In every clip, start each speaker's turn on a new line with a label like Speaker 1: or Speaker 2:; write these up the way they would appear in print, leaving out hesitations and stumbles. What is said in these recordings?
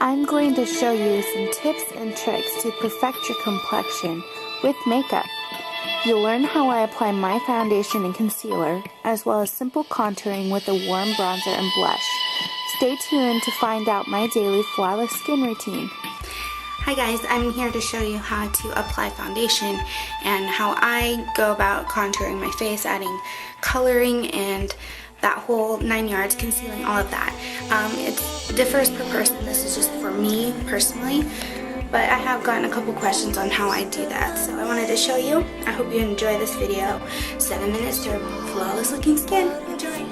Speaker 1: I'm going to show you some tips and tricks to perfect your complexion with makeup. You'll learn how I apply my foundation and concealer, as well as simple contouring with a warm bronzer and blush. Stay tuned to find out my daily flawless skin routine.
Speaker 2: Hi guys, I'm here to show you how to apply foundation and how I go about contouring my face, adding coloring and that whole 9 yards, concealing, all of that. It differs per person. This is just for me personally, but I have gotten a couple questions on how I do that, so I wanted to show you. I hope you enjoy this video. 7 minutes to flawless looking skin. Enjoy.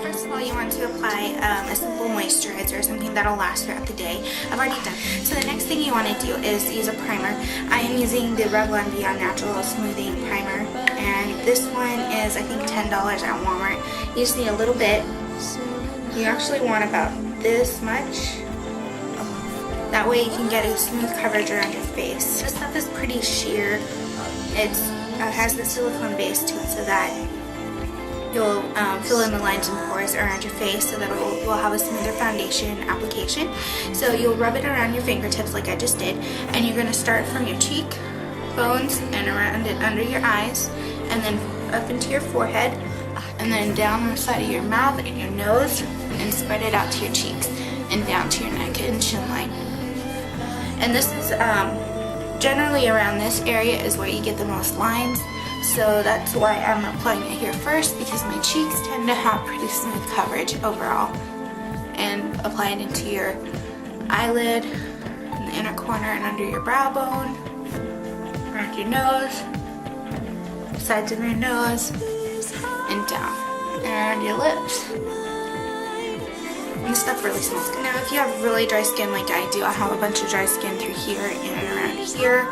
Speaker 2: First of all, you want to apply a simple moisturizer, something that'll last throughout the day. I've already done. So the next thing you want to do is use a primer. I am using the Revlon Beyond Natural Smoothing Primer, and this one is I think $10 at Walmart. You just need a little bit. You actually want about this much. That way you can get a smooth coverage around your face. This stuff is pretty sheer. It has the silicone base to it, so that you'll fill in the lines and pores around your face, so that it will have a smoother foundation application. So you'll rub it around your fingertips like I just did, and you're going to start from your cheek bones and around it under your eyes, and then up into your forehead, and then down the side of your mouth and your nose, and spread it out to your cheeks and down to your neck and chin line. And this is generally around this area is where you get the most lines. So that's why I'm applying it here first, because my cheeks tend to have pretty smooth coverage overall. And apply it into your eyelid, in the inner corner and under your brow bone, around your nose, sides of your nose, and down, and around your lips. And this stuff really smells good. Now if you have really dry skin like I do, I have a bunch of dry skin through here and around here.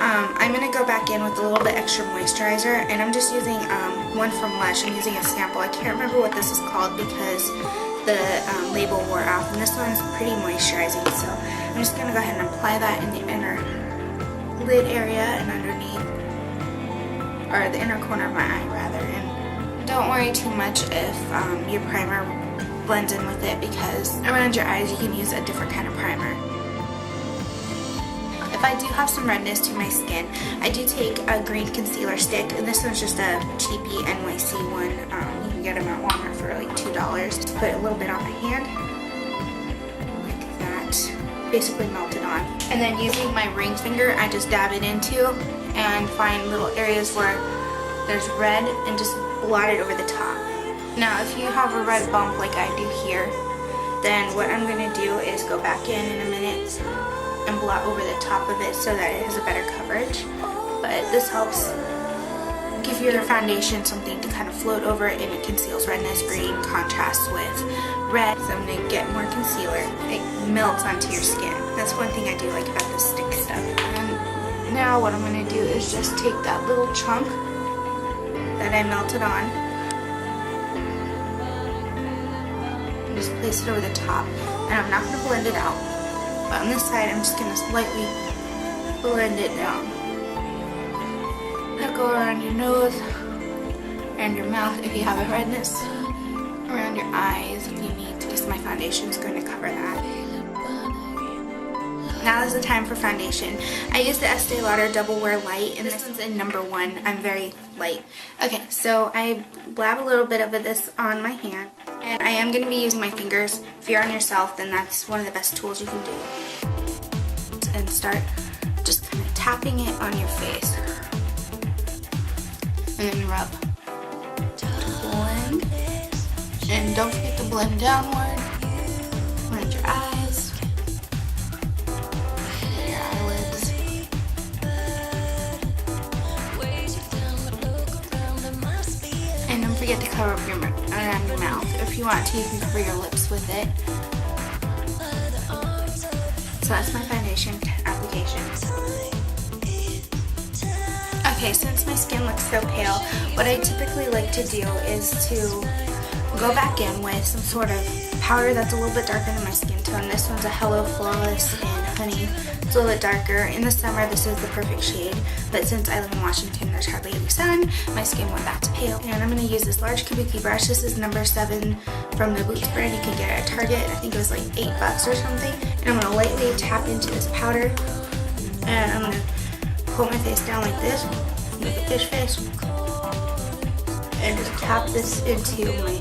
Speaker 2: I'm going to go back in with a little bit extra moisturizer, and I'm just using one from Lush. I'm using a sample. I can't remember what this is called because the label wore off, and this one's pretty moisturizing, so I'm just going to go ahead and apply that in the inner lid area and underneath, or the inner corner of my eye rather. And don't worry too much if your primer blends in with it, because around your eyes you can use a different kind of primer. If I do have some redness to my skin, I do take a green concealer stick, and this one's just a cheapy NYC one. You can get them at Walmart for like $2. Just put a little bit on my hand, like that, basically melt it on. And then using my ring finger, I just dab it into and find little areas where there's red and just blot it over the top. Now if you have a red bump like I do here, then what I'm going to do is go back in a minute and blot over the top of it so that it has a better coverage. But this helps give your foundation something to kind of float over it, and it conceals redness. Green contrasts with red, so I'm going to get more concealer. It melts onto your skin. That's one thing I do like about this stick stuff. And now what I'm going to do is just take that little chunk that I melted on and just place it over the top. And I'm not going to blend it out. But on this side, I'm just going to slightly blend it down. Now go around your nose and your mouth if you have a redness, around your eyes if you need to, because my foundation is going to cover that. Now is the time for foundation. I use the Estee Lauder Double Wear Light, and this one's in number 1. I'm very light. Okay, so I blab a little bit of this on my hand, and I am going to be using my fingers. If you're on yourself, then that's one of the best tools you can do. And start just kind of tapping it on your face. And then rub. Blend. And don't forget to blend downward. Around your eyes. Your eyelids. And don't forget to cover up around your mouth. If you want to, you can cover your lips with it. So that's my foundation application. Okay, since my skin looks so pale, what I typically like to do is to go back in with some sort of powder that's a little bit darker than my skin tone. This one's a Hello Flawless in Honey. It's a little bit darker. In the summer, this is the perfect shade, but since I live in Washington, there's hardly any sun, my skin went back to pale. And I'm going to use this large kabuki brush. This is number 7 from the Boots brand. You can get it at Target. I think it was like $8 or something. And I'm going to lightly tap into this powder, and I'm going to pull my face down like this, make a fish face, and just tap this into my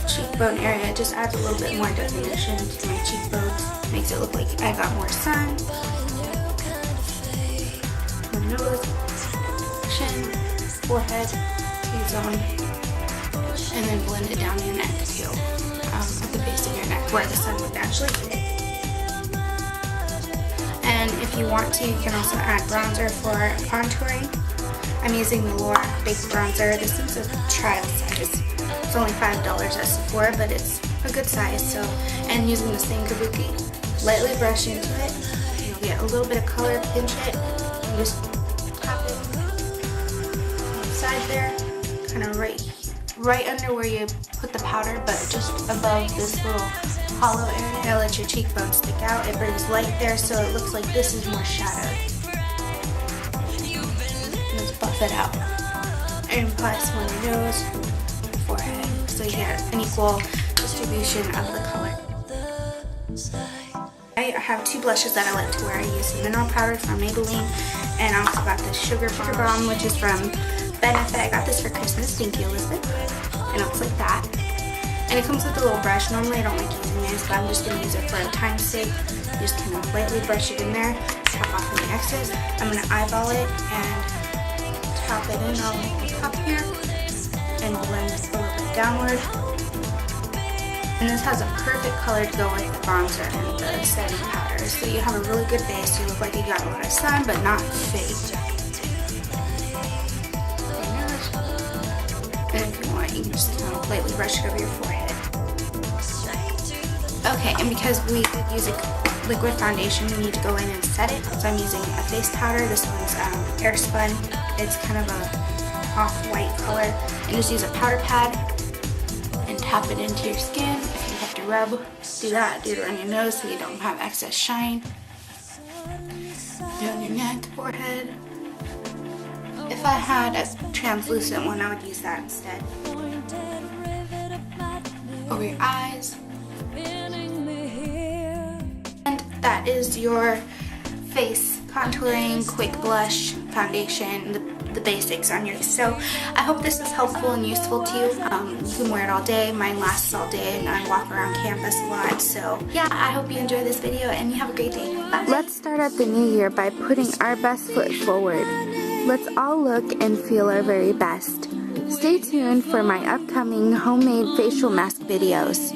Speaker 2: cheekbone area. It just adds a little bit more definition to my cheekbones. Makes it look like I got more sun. My nose, chin, forehead, T-zone, and then blend it down your neck too, at the base of your neck where the sun would actually hit. And if you want to, you can also add bronzer for contouring. I'm using the Laura Baked Bronzer. This is a trial size. It's only $5 at Sephora, but it's a good size. So, and using the same kabuki, lightly brush into it. You'll get a little bit of color, pinch it, and just tap it on the side there, kind of right under where you put the powder, but just above this little hollow area. Now let your cheekbone stick out. It brings light there, so it looks like this is more shadowed. Let's buff it out. And apply some on your nose, forehead, so you get an equal distribution of the color. I have 2 blushes that I like to wear. I use the mineral powder from Maybelline, and I also got the Sugar Bomb, which is from Benefit. I got this for Christmas. Thank you, Elizabeth. And it looks like that. And it comes with a little brush. Normally I don't like using this, but I'm just going to use it for time's sake. Just kind of lightly brush it in there, tap off any excess. I'm going to eyeball it and tap it in on the top here and blend it a little bit downward. And this has a perfect color to go with the bronzer and the setting powder. So you have a really good base. You look like you got a lot of sun, but not fake. And if you want, you can just kind of lightly brush it over your forehead. Okay, and because we use a liquid foundation, we need to go in and set it. So I'm using a face powder. This one's air spun. It's kind of a off-white color. And just use a powder pad and tap it into your skin. If you have to rub, do that. Do it around your nose so you don't have excess shine. Down your neck, forehead. If I had a translucent one, I would use that instead. Over your eyes. And that is your face contouring, quick blush, foundation, the basics on your face. So I hope this is helpful and useful to you. You can wear it all day. Mine lasts all day and I walk around campus a lot. So yeah, I hope you enjoy this video and you have a great day. Bye.
Speaker 1: Let's start out the new year by putting our best foot forward. Let's all look and feel our very best. Stay tuned for my upcoming homemade facial mask videos.